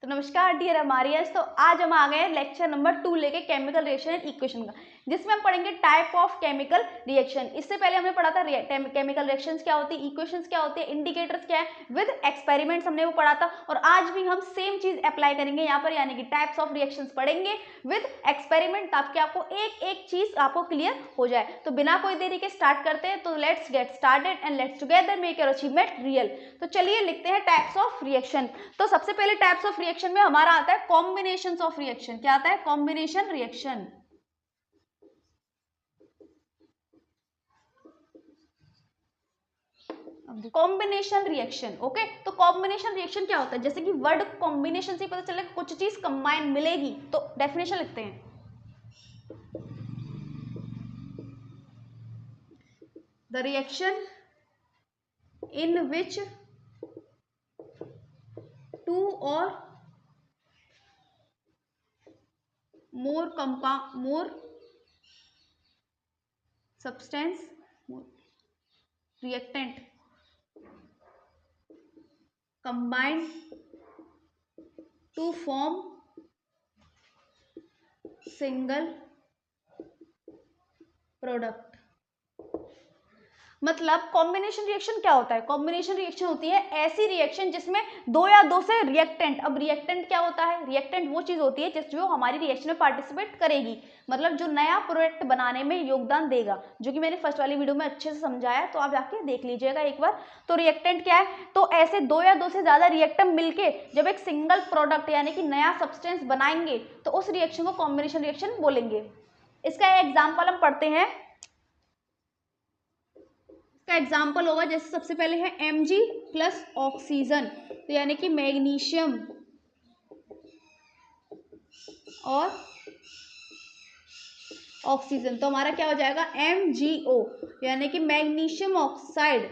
तो नमस्कार डियर हमारियर्स। तो आज हम आ गए हैं लेक्चर नंबर 2 लेके केमिकल रिएक्शन एंड इक्वेशन का, जिसमें हम पढ़ेंगे टाइप ऑफ केमिकल रिएक्शन। इससे पहले हमने पढ़ा था केमिकल रिएक्शंस क्या होती है, इक्वेशंस क्या होती है, इंडिकेटर्स क्या है, विद एक्सपेरिमेंट्स हमने वो पढ़ा था। और आज भी हम सेम चीज अप्लाई करेंगे यहाँ पर, यानी कि टाइप्स ऑफ रिएक्शंस पढ़ेंगे विद एक्सपेरिमेंट, ताकि आपको एक एक चीज आपको क्लियर हो जाए। तो बिना कोई देरी के स्टार्ट करते हैं। तो let's get started and let's together make your achievement real. तो चलिए लिखते हैं टाइप्स ऑफ रिएक्शन। तो सबसे पहले टाइप्स ऑफ रिएक्शन में हमारा आता है कॉम्बिनेशंस ऑफ रिएक्शन। क्या आता है? Combination reaction. Combination reaction, okay. तो कॉम्बिनेशन रिएक्शन क्या होता है? जैसे कि वर्ड कॉम्बिनेशन से पता चलेगा कुछ चीज कंबाइन मिलेगी, तो डेफिनेशन लिखते हैं। The reaction in which two और more substance reactant combined to form single product। मतलब कॉम्बिनेशन रिएक्शन क्या होता है? कॉम्बिनेशन रिएक्शन होती है ऐसी रिएक्शन जिसमें दो या दो से रिएक्टेंट। अब रिएक्टेंट क्या होता है? रिएक्टेंट वो चीज होती है जो हमारी रिएक्शन में पार्टिसिपेट करेगी, मतलब जो नया प्रोडक्ट बनाने में योगदान देगा, जो कि मैंने फर्स्ट वाली वीडियो में अच्छे से समझाया, तो आप जाके देख लीजिएगा एक बार। तो रिएक्टेंट क्या है? तो ऐसे दो या दो से ज्यादा रिएक्टेंट मिलके जब एक सिंगल प्रोडक्ट यानी कि नया सब्सटेंस बनाएंगे, तो उस रिएक्शन को कॉम्बिनेशन रिएक्शन बोलेंगे। इसका एग्जाम्पल हम पढ़ते हैं। का एग्जाम्पल होगा, जैसे सबसे पहले है Mg प्लस ऑक्सीजन, तो यानी कि मैग्नीशियम और ऑक्सीजन, तो हमारा क्या हो जाएगा? MgO, यानी कि मैग्नीशियम ऑक्साइड।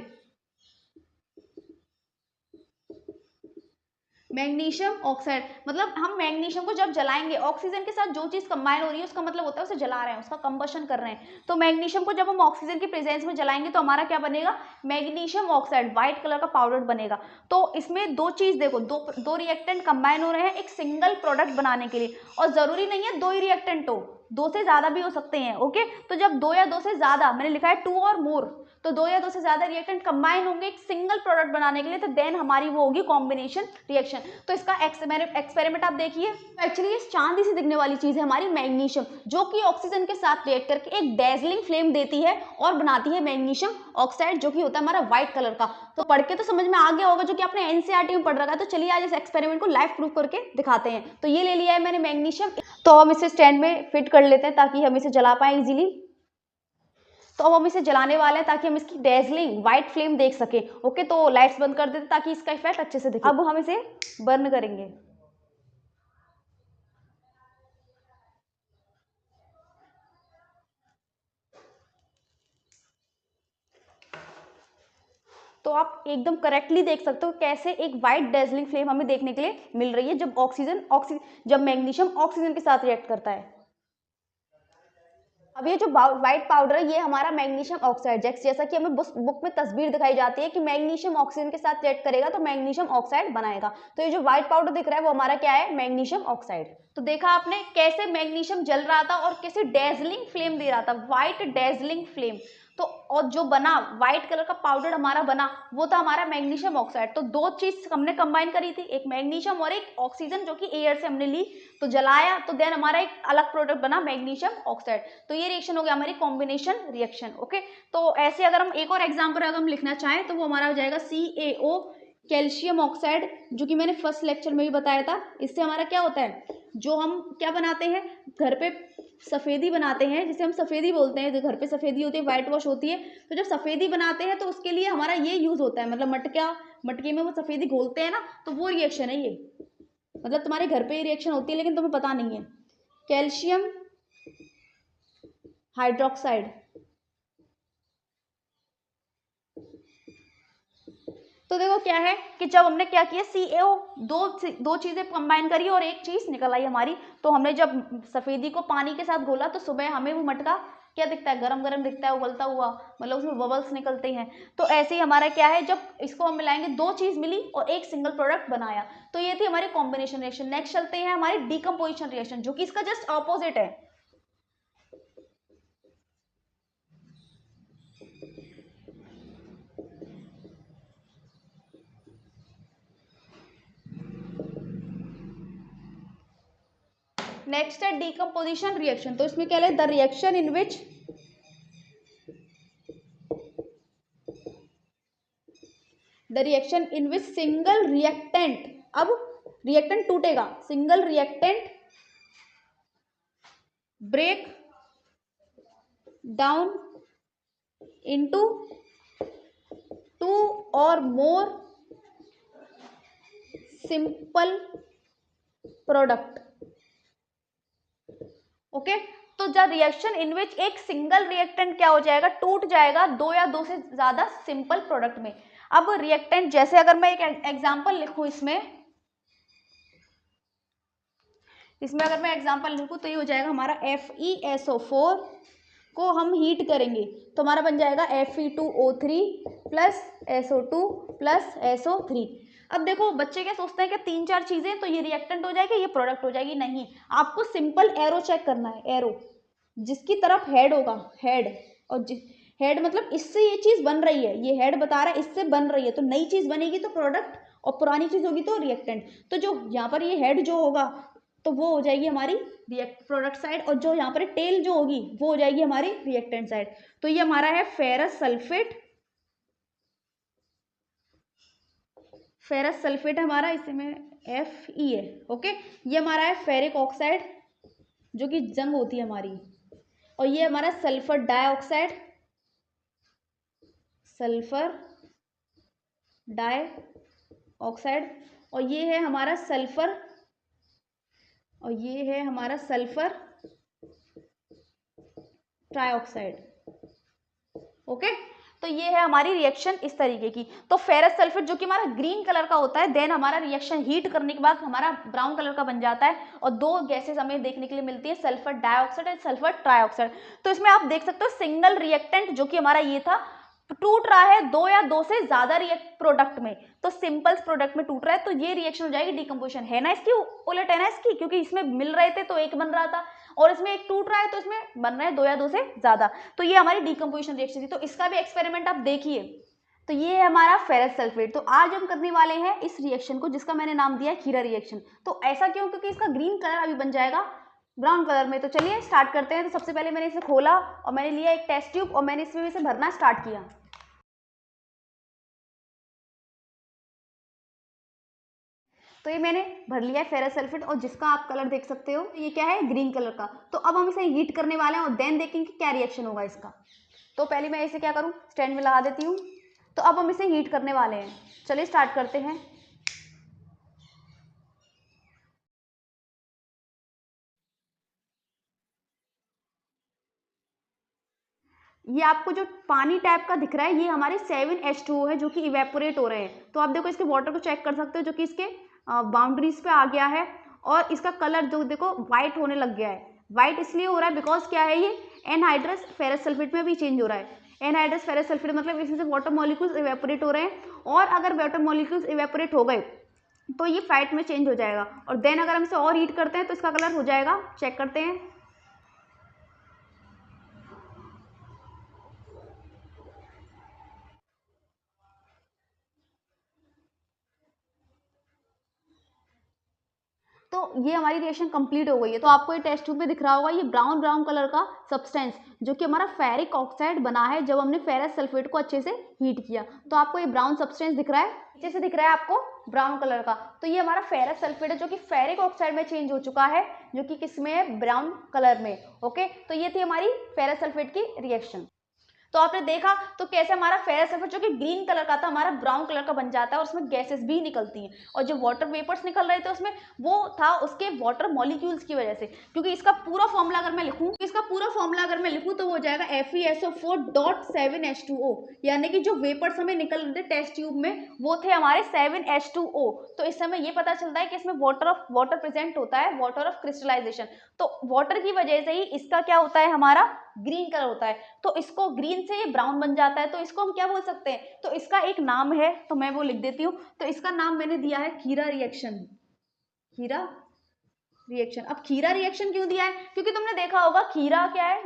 मैग्नीशियम ऑक्साइड मतलब हम मैग्नीशियम को जब जलाएंगे, ऑक्सीजन के साथ जो चीज कंबाइन हो रही है उसका मतलब होता है उसे जला रहे हैं, उसका कंबशन कर रहे हैं। तो मैग्नीशियम को जब हम ऑक्सीजन की प्रेजेंस में जलाएंगे तो हमारा क्या बनेगा? मैग्नीशियम ऑक्साइड, व्हाइट कलर का पाउडर बनेगा। तो इसमें दो चीज देखो, दो रिएक्टेंट कंबाइन हो रहे हैं एक सिंगल प्रोडक्ट बनाने के लिए, और जरूरी नहीं है दो ही रिएक्टेंट हो, दो से ज्यादा भी हो सकते हैं, ओके। तो जब दो या दो से ज्यादा, मैंने लिखा है 2 और मोर, तो दो या दो से ज्यादा रिएक्टेंट कंबाइन होंगे एक सिंगल प्रोडक्ट बनाने के लिए, तो देन हमारी वो होगी कॉम्बिनेशन रिएक्शन। तो इसका एक्सपेरिमेंट आप देखिए। एक्चुअली ये चांदी से दिखने वाली चीज है हमारी मैग्नीशियम, जो कि ऑक्सीजन के साथ रिएक्ट करके एक डेजलिंग फ्लेम देती है और बनाती है मैग्नीशियम ऑक्साइड, जो कि होता है हमारा व्हाइट कलर का। तो पढ़ के तो समझ में आ गया होगा, जो कि आपने एनसीईआरटी में पढ़ रखा है। तो चलिए आज इस एक्सपेरिमेंट को लाइव प्रूफ करके दिखाते हैं। तो ये ले लिया है मैंने मैग्नीशियम, तो हम इसे स्टैंड में फिट कर लेते हैं ताकि हम इसे जला पाए इजीली। तो अब हम इसे जलाने वाले हैं ताकि हम इसकी डेजलिंग व्हाइट फ्लेम देख सके, ओके। तो लाइट्स बंद कर देते ताकि इसका इफेक्ट अच्छे से दिखे। अब हम इसे बर्न करेंगे। तो आप एकदम करेक्टली देख सकते हो कैसे एक व्हाइट डेजलिंग फ्लेम हमें देखने के लिए मिल रही है जब मैग्नीशियम ऑक्सीजन के साथ रिएक्ट करता है। अब ये जो व्हाइट पाउडर है ये हमारा मैग्नीशियम ऑक्साइड, जैसा कि हमें बुक में तस्वीर दिखाई जाती है कि मैग्नीशियम ऑक्सीजन के साथ रिएक्ट करेगा तो मैग्नीशियम ऑक्साइड बनाएगा। तो ये जो व्हाइट पाउडर दिख रहा है वो हमारा क्या है? Magnesium oxide. तो देखा आपने कैसे मैग्नीशियम जल रहा था और कैसे डेजलिंग फ्लेम दे रहा था, व्हाइट डेजलिंग फ्लेम। तो और जो बना व्हाइट कलर का पाउडर हमारा बना वो था हमारा मैग्नीशियम ऑक्साइड। तो दो चीज हमने कंबाइन करी थी, एक मैग्नीशियम और एक ऑक्सीजन, जो कि एयर से हमने ली, तो जलाया, तो देन हमारा एक अलग प्रोडक्ट बना मैग्नीशियम ऑक्साइड। तो ये रिएक्शन हो गया हमारी कॉम्बिनेशन रिएक्शन, ओके। तो ऐसे अगर हम एक और एग्जाम्पल अगर हम लिखना चाहें तो वो हमारा हो जाएगा CaO, कैल्शियम ऑक्साइड, जो कि मैंने फर्स्ट लेक्चर में भी बताया था। इससे हमारा क्या होता है? जो हम क्या बनाते हैं घर पे, सफेदी बनाते हैं, जिसे हम सफेदी बोलते हैं, जो घर पे सफेदी होती है, व्हाइट वॉश होती है। तो जब सफेदी बनाते हैं तो उसके लिए हमारा ये यूज होता है, मतलब मटके में वो सफेदी घोलते हैं ना, तो वो रिएक्शन है ये। मतलब तुम्हारे घर पे ये रिएक्शन होती है लेकिन तुम्हें पता नहीं है। कैल्शियम हाइड्रोक्साइड, तो देखो क्या है कि जब हमने क्या किया, CaO, दो चीजें कंबाइन करी और एक चीज निकल आई हमारी। तो हमने जब सफेदी को पानी के साथ घोला तो सुबह हमें वो मटका क्या दिखता है, गरम गरम दिखता है उबलता हुआ, मतलब उसमें बबल्स निकलते हैं। तो ऐसे ही हमारा क्या है, जब इसको हम मिलाएंगे, दो चीज मिली और एक सिंगल प्रोडक्ट बनाया। तो ये थी हमारी कॉम्बिनेशन रिएक्शन। नेक्स्ट चलते हैं हमारी डीकम्पोजिशन रिएक्शन, जो कि इसका जस्ट ऑपोजिट है। नेक्स्ट है डीकम्पोजिशन रिएक्शन। तो इसमें क्या है, the reaction in which single reactant, अब रिएक्टेंट टूटेगा, single reactant break down into two और मोर सिंपल प्रोडक्ट। ओके, तो जब रिएक्शन इन विच एक सिंगल रिएक्टेंट क्या हो जाएगा, टूट जाएगा दो या दो से ज्यादा सिंपल प्रोडक्ट में। अब रिएक्टेंट, जैसे अगर मैं एक एग्जांपल लिखूं इसमें अगर मैं एग्जांपल लिखूं तो ये हो जाएगा हमारा FeSO4 को हम हीट करेंगे तो हमारा बन जाएगा Fe2O3 plus SO2 plus SO3। अब देखो बच्चे क्या सोचते हैं कि तीन चार चीजें तो ये रिएक्टेंट हो जाएगी, ये प्रोडक्ट हो जाएगी। नहीं, आपको सिंपल एरो चेक करना है, एरो जिसकी तरफ हेड होगा, हेड, और हेड मतलब इससे ये चीज बन रही है, ये हेड बता रहा है इससे बन रही है, तो नई चीज बनेगी तो प्रोडक्ट, और पुरानी चीज होगी तो रिएक्टेंट। तो जो यहाँ पर ये हेड जो होगा तो वो हो जाएगी हमारी प्रोडक्ट साइड, और जो यहाँ पर टेल जो होगी वो हो जाएगी हमारी रिएक्टेंट साइड। तो ये हमारा है फेरस सल्फेट, फेरस सल्फेट हमारा, इसमें Fe है। ओके, ये हमारा है फेरिक ऑक्साइड जो कि जंग होती है हमारी, और ये हमारा सल्फर डाइऑक्साइड, सल्फर डाइऑक्साइड, और ये है हमारा सल्फर, और ये है हमारा सल्फर ट्राइऑक्साइड। ओके, तो ये है हमारी रिएक्शन इस तरीके की। तो फेरस सल्फेट जो कि हमारा ग्रीन कलर का होता है, देन हमारा रिएक्शन हीट करने के बाद हमारा ब्राउन कलर का बन जाता है, और दो गैसेस हमें देखने के लिए मिलती है, sulphur dioxide and sulphur trioxide. तो इसमें आप देख सकते हो सिंगल रिएक्टेंट जो कि हमारा ये था, टूट रहा है दो या दो से ज्यादा प्रोडक्ट में, तो सिंपल प्रोडक्ट में टूट रहा है, तो ये रिएक्शन हो जाएगी डीकम्पोजिशन। है ना इसकी उलट, है ना इसकी, क्योंकि इसमें मिल रहे थे तो एक बन रहा था, और इसमें एक टूट रहा है तो इसमें बन रहा है दो या दो से ज्यादा। तो ये हमारी डीकम्पोजिशन रिएक्शन थी। तो इसका भी एक्सपेरिमेंट आप देखिए। तो ये है हमारा फेरस सल्फेट। तो आज हम करने वाले हैं इस रिएक्शन को जिसका मैंने नाम दिया है खीरा रिएक्शन। तो ऐसा क्यों, क्योंकि इसका ग्रीन कलर अभी बन जाएगा ब्राउन कलर में। तो चलिए स्टार्ट करते हैं। तो सबसे पहले मैंने इसे खोला और मैंने लिया एक टेस्ट ट्यूब और मैंने इसमें इसे भरना स्टार्ट किया। तो ये मैंने भर लिया है फेरस सल्फेट, और जिसका आप कलर देख सकते हो ये क्या है, ग्रीन कलर का। तो अब हम इसे हीट करने वाले हैं और देन देखेंगे क्या रिएक्शन होगा इसका। तो पहले मैं इसे क्या करूं, स्टैंड में लगा देती हूँ। तो अब हम इसे हीट करने वाले हैं, चलिए स्टार्ट करते हैं। ये आपको जो पानी टाइप का दिख रहा है ये हमारे 7H2O है जो कि इवेपोरेट हो रहे हैं। तो आप देखो इसके वाटर को चेक कर सकते हो जो कि इसके बाउंड्रीज पे आ गया है, और इसका कलर जो देखो व्हाइट होने लग गया है। व्हाइट इसलिए हो रहा है बिकॉज क्या है, ये एनहाइड्रस फेरस सल्फेट में भी चेंज हो रहा है। एनहाइड्रस फेरस सल्फेट मतलब इसमें से वाटर मॉलिक्यूल्स इवेपोरेट हो रहे हैं, और अगर वाटर मॉलिक्यूल्स इवेपोरेट हो गए तो ये फाइट में चेंज हो जाएगा, और देन अगर हम इसे और हीट करते हैं तो इसका कलर हो जाएगा, चेक करते हैं। तो ये हमारी रिएक्शन कंप्लीट हो गई है। तो आपको ये टेस्ट ट्यूब में दिख रहा होगा ये ब्राउन ब्राउन कलर का सब्सटेंस जो कि हमारा फेरिक ऑक्साइड बना है जब हमने फेरस सल्फेट को अच्छे से हीट किया। तो आपको ये ब्राउन सब्सटेंस दिख रहा है, अच्छे से दिख रहा है आपको ब्राउन कलर का। तो ये हमारा फेरस सल्फेट है जो कि फेरिक ऑक्साइड में चेंज हो चुका है, जो कि किसमें है, ब्राउन कलर में। ओके, तो ये थी हमारी फेरस सल्फेट की रिएक्शन। तो आपने देखा तो कैसे हमारा फेरस सल्फेट जो कि ग्रीन कलर का था हमारा ब्राउन कलर का बन जाता है और उसमें गैसेस भी निकलती हैं, और जो वाटर वेपर्स निकल रहे थे उसमें वो था उसके वाटर मॉलिक्यूल्स की वजह से। क्योंकि इसका पूरा फॉर्मूला अगर मैं लिखूं तो वो हो जाएगा FeSO4.7H2O, यानी कि जो वेपर्स हमें निकल रहे थे टेस्ट ट्यूब में वो थे हमारे 7H2O। तो इस समय ये पता चलता है कि इसमें वाटर प्रेजेंट होता है, वाटर ऑफ क्रिस्टलाइजेशन। तो वाटर की वजह से ही इसका क्या होता है, हमारा ग्रीन कलर होता है। तो इसको ग्रीन से ये ब्राउन बन जाता है, तो इसको हम क्या बोल सकते हैं, तो इसका एक नाम है, तो मैं वो लिख देती हूँ। तो इसका नाम मैंने दिया है खीरा रिएक्शन। खीरा रिएक्शन। अब खीरा रिएक्शन क्यों दिया है, क्योंकि तुमने देखा होगा खीरा क्या है,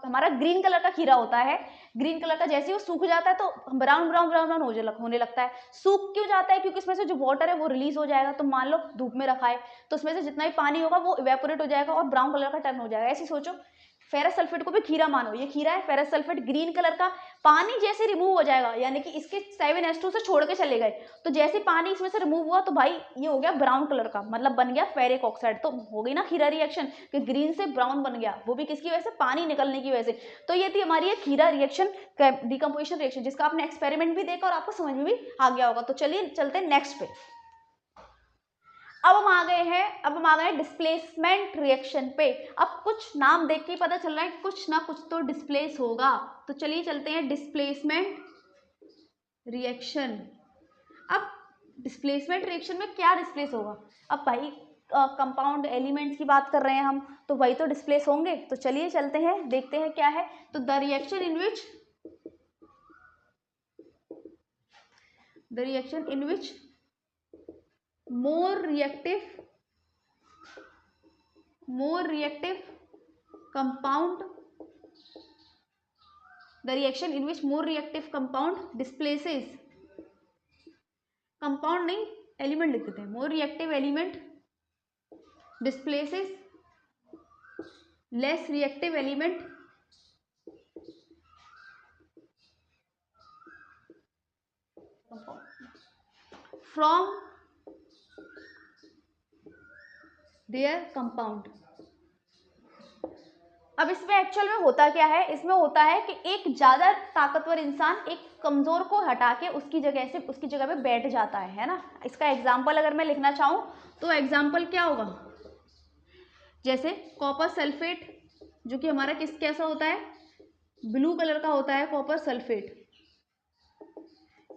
हमारा ग्रीन कलर का खीरा होता है। ग्रीन कलर का जैसे ही वो सूख जाता है तो ब्राउन ब्राउन ब्राउन ब्राउन होने लगता है। सूख क्यों जाता है, क्योंकि इसमें से जो वाटर है वो रिलीज हो जाएगा। तो मान लो धूप में रखा है तो उसमें से जितना भी पानी होगा वो इवेपोरेट हो जाएगा और ब्राउन कलर का टर्न हो जाएगा। ऐसे सोचो, फेरस सल्फेट को भी खीरा मानो, ये खीरा है, फेरस सल्फेट ग्रीन कलर का, पानी जैसे रिमूव हो जाएगा, यानी कि इसके 7H2 से छोड़ के चले गए, तो जैसे पानी इसमें से रिमूव हुआ तो भाई ये हो गया ब्राउन कलर का, मतलब बन गया फेरिक ऑक्साइड। तो हो गई ना खीरा रिएक्शन कि ग्रीन से ब्राउन बन गया, वो भी किसकी वजह से, पानी निकलने की वजह से। तो ये थी हमारी खीरा रिएक्शन, डिकम्पोजिशन रिएक्शन, जिसका आपने एक्सपेरिमेंट भी देखा और आपको समझ में भी आ गया होगा। तो चलिए चलते हैं नेक्स्ट पे। अब हम आ गए हैं डिस्प्लेसमेंट रिएक्शन पे। अब कुछ नाम देख के पता चल रहा है कि कुछ ना कुछ तो डिस्प्लेस होगा। तो चलिए चलते हैं डिस्प्लेसमेंट रिएक्शन। अब डिस्प्लेसमेंट रिएक्शन में क्या डिस्प्लेस होगा, अब भाई कंपाउंड एलिमेंट्स की बात कर रहे हैं हम, तो वही तो डिस्प्लेस होंगे। तो चलिए चलते हैं देखते हैं क्या है। तो the reaction in which more reactive compound, the reaction in which more reactive compound displaces, compound नहीं element लिख देते हैं, more reactive element displaces less reactive element from their compound। अब इसमें एक्चुअल में होता क्या है, इसमें होता है कि एक ज्यादा ताकतवर इंसान एक कमजोर को हटा के उसकी जगह पे बैठ जाता है ना। इसका एग्जाम्पल अगर मैं लिखना चाहूँ तो एग्जाम्पल क्या होगा, जैसे कॉपर सल्फेट जो कि हमारा कैसा होता है, ब्लू कलर का होता है। कॉपर सल्फेट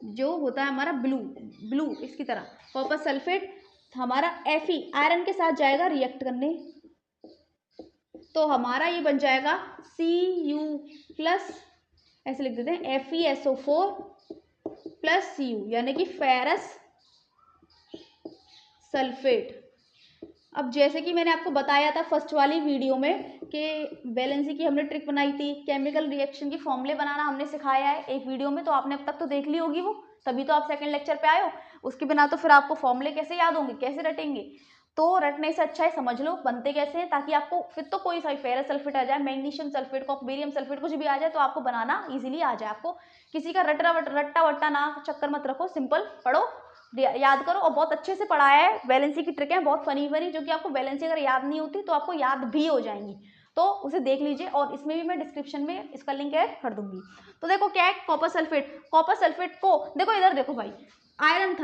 जो होता है हमारा ब्लू इसकी तरह, कॉपर सल्फेट हमारा Fe आयरन के साथ जाएगा रिएक्ट करने, तो हमारा ये बन जाएगा Cu+, ऐसे लिख देते हैं FeSO4 + Cu, यानी कि फेरस सल्फेट। अब जैसे कि मैंने आपको बताया था फर्स्ट वाली वीडियो में कि वैलेंसी की हमने ट्रिक बनाई थी, केमिकल रिएक्शन के फॉर्मूले बनाना हमने सिखाया है एक वीडियो में, तो आपने अब तक तो देख ली होगी वो, तभी तो आप सेकंड लेक्चर पे आए हो। उसके बिना तो फिर आपको फॉर्मूले कैसे याद होंगे, कैसे रटेंगे। तो रटने से अच्छा है समझ लो बनते कैसे हैं, ताकि आपको फिर तो कोई सा फेरस सल्फेट आ जाए, मैग्नीशियम सल्फेट, बेरियम सल्फेट कुछ भी आ जाए तो आपको बनाना इजीली आ जाए। आपको किसी का रट्टा वट्टा ना चक्कर मत रखो, सिंपल पढ़ो, याद करो। और बहुत अच्छे से पढ़ाया है, वैलेंसी की ट्रिक है बहुत फनी जो कि आपको वैलेंसी अगर याद नहीं होती तो आपको याद भी हो जाएंगी, तो उसे देख लीजिए। और इसमें भी मैं डिस्क्रिप्शन में इसका लिंक ऐड कर दूंगी। तो देखो क्या है, कॉपर सल्फेट को देखो, इधर देखो भाई, आयरन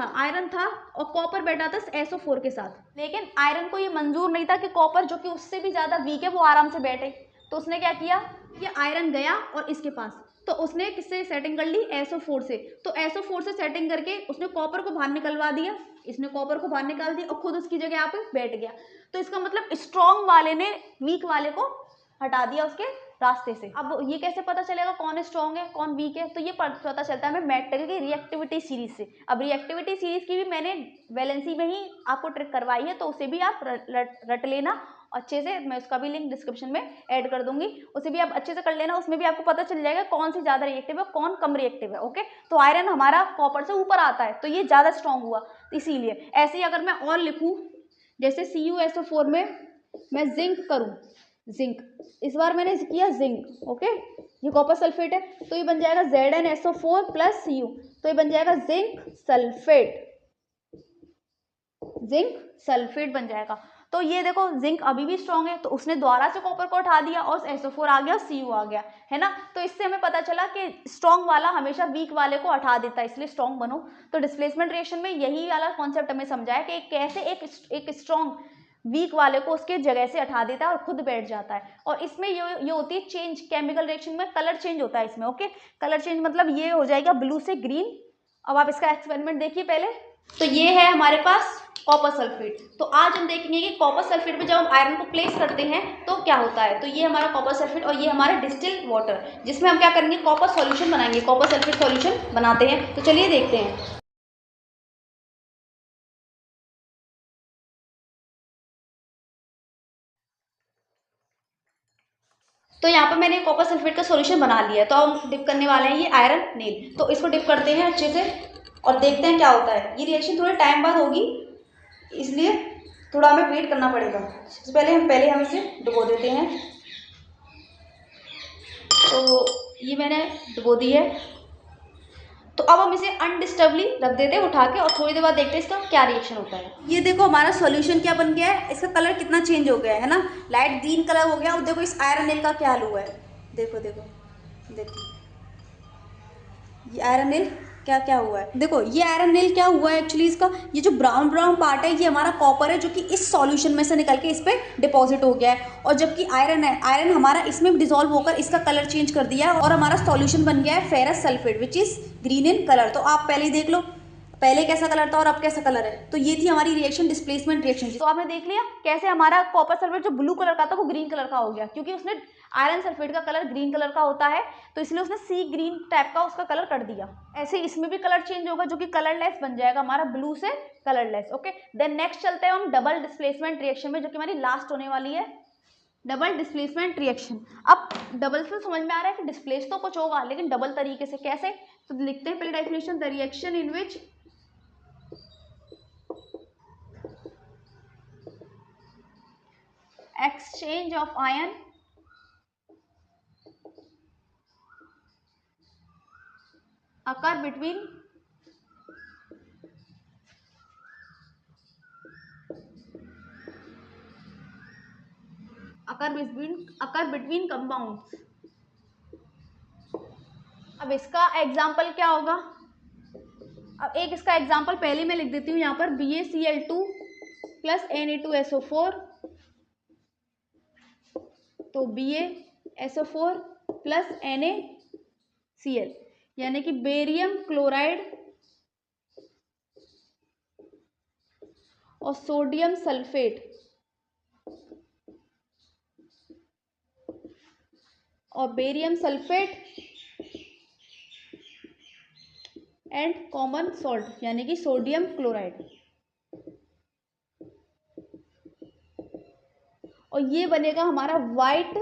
था और कॉपर बैठा था SO4 के साथ, लेकिन आयरन को ये मंजूर नहीं था कि कॉपर जो कि उससे भी ज्यादा वीक है वो आराम से बैठे। तो उसने क्या किया, ये आयरन गया और इसके पास, तो उसने किससे सेटिंग कर ली, SO4 से। तो SO4 से सेटिंग करके उसने कॉपर को बाहर निकलवा दिया, इसने कॉपर को बाहर निकाल दिया और खुद उसकी जगह यहाँ पे बैठ गया। तो इसका मतलब स्ट्रॉन्ग वाले ने वीक वाले को हटा दिया उसके रास्ते से। अब ये कैसे पता चलेगा कौन स्ट्रॉन्ग है कौन वीक है, तो ये पता चलता है हमें मेटल की रिएक्टिविटी सीरीज से। अब रिएक्टिविटी सीरीज की भी मैंने वैलेंसी में ही आपको ट्रिक करवाई है, तो उसे भी आप रट लेना अच्छे से, मैं उसका भी लिंक डिस्क्रिप्शन में ऐड कर दूंगी, उसे भी आप अच्छे से कर लेना। उसमें भी आपको पता चल जाएगा कौन सी ज्यादा रिएक्टिव है कौन कम रिएक्टिव है। ओके, तो आयरन हमारा कॉपर से ऊपर आता है तो ये ज्यादा स्ट्रॉन्ग हुआ, इसीलिए। ऐसे ही अगर मैं और लिखूं, जैसे CuSO4 में मैं जिंक करूं, जिंक इस बार मैंने किया जिंक, ओके, ये कॉपर सल्फेट है तो ये बन जाएगा ZnSO4 + Cu, तो ये बन जाएगा जिंक सल्फेट बन जाएगा। तो ये देखो जिंक अभी भी स्ट्रॉन्ग है, तो उसने दोबारा से कॉपर को उठा दिया और SO4 आ गया, Cu आ गया, है ना। तो इससे हमें पता चला कि स्ट्रॉन्ग वाला हमेशा वीक वाले को हटा देता है, इसलिए स्ट्रॉन्ग बनो। तो डिस्प्लेसमेंट रिएक्शन में यही वाला कॉन्सेप्ट हमें समझाया कि कैसे एक स्ट्रॉन्ग वीक वाले को उसके जगह से हटा देता है और खुद बैठ जाता है। और इसमें ये होती है चेंज, केमिकल रिएक्शन में कलर चेंज होता है इसमें। ओके, कलर चेंज मतलब ये हो जाएगा ब्लू से ग्रीन। अब आप इसका एक्सपेरिमेंट देखिए पहले। तो ये है हमारे पास कॉपर सल्फेट। तो आज हम देखेंगे कि कॉपर सल्फेट में जब हम आयरन को प्लेस करते हैं तो क्या होता है। तो ये हमारा कॉपर सल्फेट और ये हमारा डिस्टिल वाटर, जिसमें हम क्या करेंगे, कॉपर सॉल्यूशन बनाएंगे, कॉपर सल्फेट सॉल्यूशन बनाते हैं। तो चलिए देखते हैं। तो यहाँ पर मैंने कॉपर सल्फेट का सॉल्यूशन बना लिया है। तो हम डिप करने वाले हैं ये आयरन नील। तो इसको डिप करते हैं अच्छे से और देखते हैं क्या होता है। ये रिएक्शन थोड़े टाइम बाद होगी, इसलिए थोड़ा हमें वेट करना पड़ेगा। सबसे पहले हम इसे डुबो देते हैं। तो ये मैंने डुबो दी है। तो अब हम इसे अनडिस्टर्बली रख देते हैं उठा के और थोड़ी देर बाद देखते हैं इसका क्या रिएक्शन होता है। ये देखो हमारा सॉल्यूशन क्या बन गया है, इसका कलर कितना चेंज हो गया है ना, लाइट ग्रीन कलर हो गया। और देखो इस आयरन नील का क्या हाल हुआ है, देखो देखो देखो, ये आयरन नील क्या क्या हुआ है। देखो ये आयरन नील क्या हुआ है एक्चुअली, इसका ये जो ब्राउन ब्राउन पार्ट है ये हमारा कॉपर है, जो कि इस सॉल्यूशन में से निकल के इस पे डिपॉजिट हो गया है। और जबकि आयरन है, आयरन हमारा इसमें डिसॉल्व होकर इसका कलर चेंज कर दिया है और हमारा सॉल्यूशन बन गया है ferrous sulphate which is green in colour. तो आप पहले ही देख लो, पहले कैसा कलर था और अब कैसा कलर है। तो ये थी हमारी रिएक्शन, डिस्प्लेसमेंट रिएक्शन। तो आपने देख लिया कैसे हमारा कॉपर सल्फेट जो ब्लू कलर का था वो ग्रीन कलर का हो गया, क्योंकि उसने आयरन सल्फेट का कलर ग्रीन कलर का होता है, तो इसलिए उसने सी ग्रीन टाइप का उसका कलर कर दिया। ऐसे इसमें भी कलर चेंज होगा, जो कि कलरलेस बन जाएगा हमारा, ब्लू से कलरलेस। ओके, देन नेक्स्ट चलते हैं हम डबल डिस्प्लेसमेंट रिएक्शन में, जो कि हमारी लास्ट होने वाली है, डबल डिस्प्लेसमेंट रिएक्शन। अब डबल से समझ में आ रहा है कि डिस्प्लेस तो कुछ होगा, लेकिन डबल तरीके से कैसे। तो लिखते हैं पहले definition, the reaction in which exchange of ion occur between compounds। अब इसका एग्जाम्पल क्या होगा, अब एक इसका एग्जाम्पल पहले मैं लिख देती हूँ यहाँ पर, BaCl2 प्लस Na2SO4। तो BaSO4 प्लस NaCl, यानी कि बेरियम क्लोराइड और सोडियम सल्फेट और barium sulphate and common salt, यानी कि सोडियम क्लोराइड। और ये बनेगा हमारा वाइट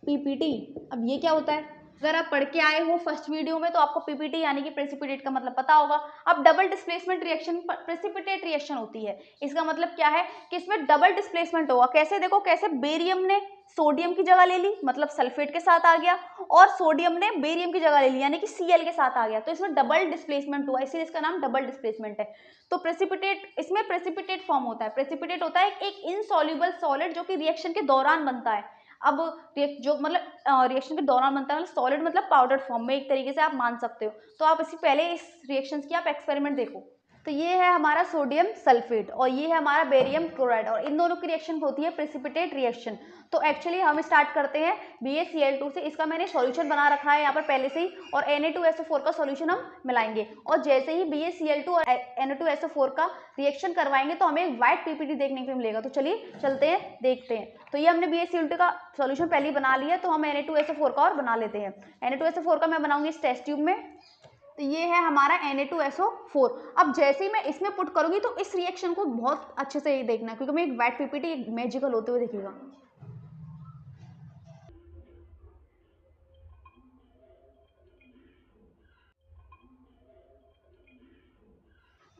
पीपीटी। अब ये क्या होता है, अगर आप पढ़ के आए हो फर्स्ट वीडियो में तो आपको पीपीटी यानी कि प्रेसिपिटेट का मतलब पता होगा। अब double displacement reaction precipitate reaction होती है, इसका मतलब क्या है कि इसमें डबल डिस्प्लेसमेंट होगा। कैसे, देखो कैसे, बेरियम ने सोडियम की जगह ले ली, मतलब सल्फेट के साथ आ गया, और सोडियम ने बेरियम की जगह ले ली, यानी कि Cl के साथ आ गया। तो इसमें डबल डिस्प्लेसमेंट हुआ, इसीलिए इसका नाम डबल डिस्प्लेसमेंट है। तो प्रेसिपिटेट, इसमें प्रेसिपिटेट फॉर्म होता है। प्रेसिपिटेट होता है एक इनसॉल्युबल सॉलिड जो कि रिएक्शन के दौरान बनता है। अब जो मतलब रिएक्शन के दौरान बनता है, मतलब सॉलिड मतलब पाउडर फॉर्म में, एक तरीके से आप मान सकते हो। तो आप इससे पहले इस रिएक्शन की आप एक्सपेरिमेंट देखो। तो ये है हमारा सोडियम सल्फेट और ये है हमारा बेरियम क्लोराइड, और इन दोनों की रिएक्शन होती है प्रेसिपिटेट रिएक्शन। तो एक्चुअली हम स्टार्ट करते हैं BaCl2 से। इसका मैंने सॉल्यूशन बना रखा है यहाँ पर पहले से ही, और Na2SO4 का सॉल्यूशन हम मिलाएंगे। और जैसे ही BaCl2 और Na2SO4 का रिएक्शन करवाएंगे तो हमें एक वाइट पीपीटी देखने को मिलेगा। तो चलिए चलते हैं, देखते हैं। तो ये हमने BaCl2 का सॉल्यूशन पहले ही बना लिया, तो हम Na2SO4 का और बना लेते हैं। Na2SO4 का मैं बनाऊंगी इस टेस्ट ट्यूब में। तो ये है हमारा Na2SO4। अब जैसे ही मैं इसमें पुट करूंगी तो इस रिएक्शन को बहुत अच्छे से देखना है, क्योंकि मैं एक वाइट पीपीटी मैजिकल होते हुए दिखेगा।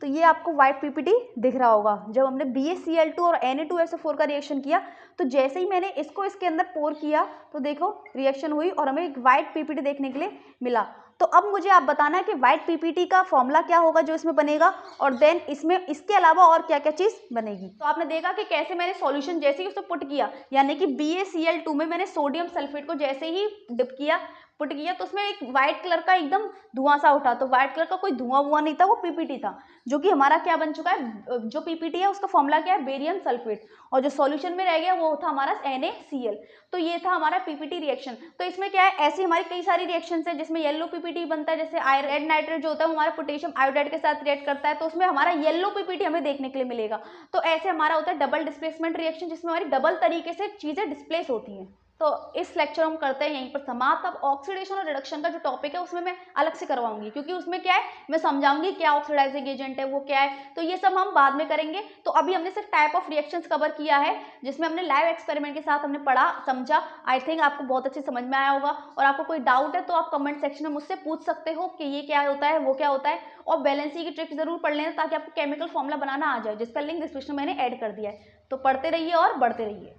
तो ये आपको व्हाइट पीपीटी दिख रहा होगा। जब हमने BaCl2 और Na2SO4 का रिएक्शन किया, तो जैसे ही मैंने इसको इसके अंदर पोर किया तो देखो रिएक्शन हुई और हमें एक व्हाइट पीपीटी देखने के लिए मिला। तो अब मुझे आप बताना है कि वाइट पीपीटी का फॉर्मूला क्या होगा जो इसमें बनेगा, और देन इसमें इसके अलावा और क्या क्या चीज बनेगी। तो आपने देखा कि कैसे मैंने सॉल्यूशन जैसे ही उसमें पुट किया, यानी कि BaCl2 में मैंने सोडियम सल्फेट को जैसे ही डिप किया, पुट किया, तो उसमें एक वाइट कलर का एकदम धुआं सा उठा। तो वाइट कलर का कोई धुआं वुआं नहीं था, वो पीपीटी था, जो कि हमारा क्या बन चुका है, जो पीपीटी है उसका फॉर्मूला क्या है, बेरियम सल्फेट, और जो सॉल्यूशन में रह गया वो था हमारा NaCl। तो ये था हमारा पीपीटी रिएक्शन। तो इसमें क्या है, ऐसी हमारी कई सारी रिएक्शन है जिसमें येलो पीपीटी बनता है, जैसे रेड नाइट्रेट जो होता है वो हमारा पोटेशियम आयोडाइड के साथ रिएक्ट करता है, तो उसमें हमारा येलो पीपीटी हमें देखने के लिए मिलेगा। तो ऐसे हमारा होता है डबल डिस्प्लेसमेंट रिएक्शन, जिसमें हमारी डबल तरीके से चीजें डिस्प्लेस होती हैं। तो इस लेक्चर हम करते हैं यहीं पर समाप्त। अब ऑक्सीडेशन और रिडक्शन का जो टॉपिक है उसमें मैं अलग से करवाऊंगी, क्योंकि उसमें क्या है, मैं समझाऊंगी क्या ऑक्सीडाइजिंग एजेंट है, वो क्या है, तो ये सब हम बाद में करेंगे। तो अभी हमने सिर्फ टाइप ऑफ रिएक्शंस कवर किया है, जिसमें हमने लाइव एक्सपेरिमेंट के साथ हमने पढ़ा, समझा। आई थिंक आपको बहुत अच्छे समझ में आया होगा, और आपको कोई डाउट है तो आप कमेंट सेक्शन में मुझसे पूछ सकते हो कि ये क्या होता है, वो क्या होता है। और बैलेंसी की ट्रिक जरूर पढ़ लेना, ताकि आपको केमिकल फॉर्मूला बनाना आ जाए, जिसका लिंक डिस्क्रिप्शन में मैंने ऐड कर दिया है। तो पढ़ते रहिए और बढ़ते रहिए।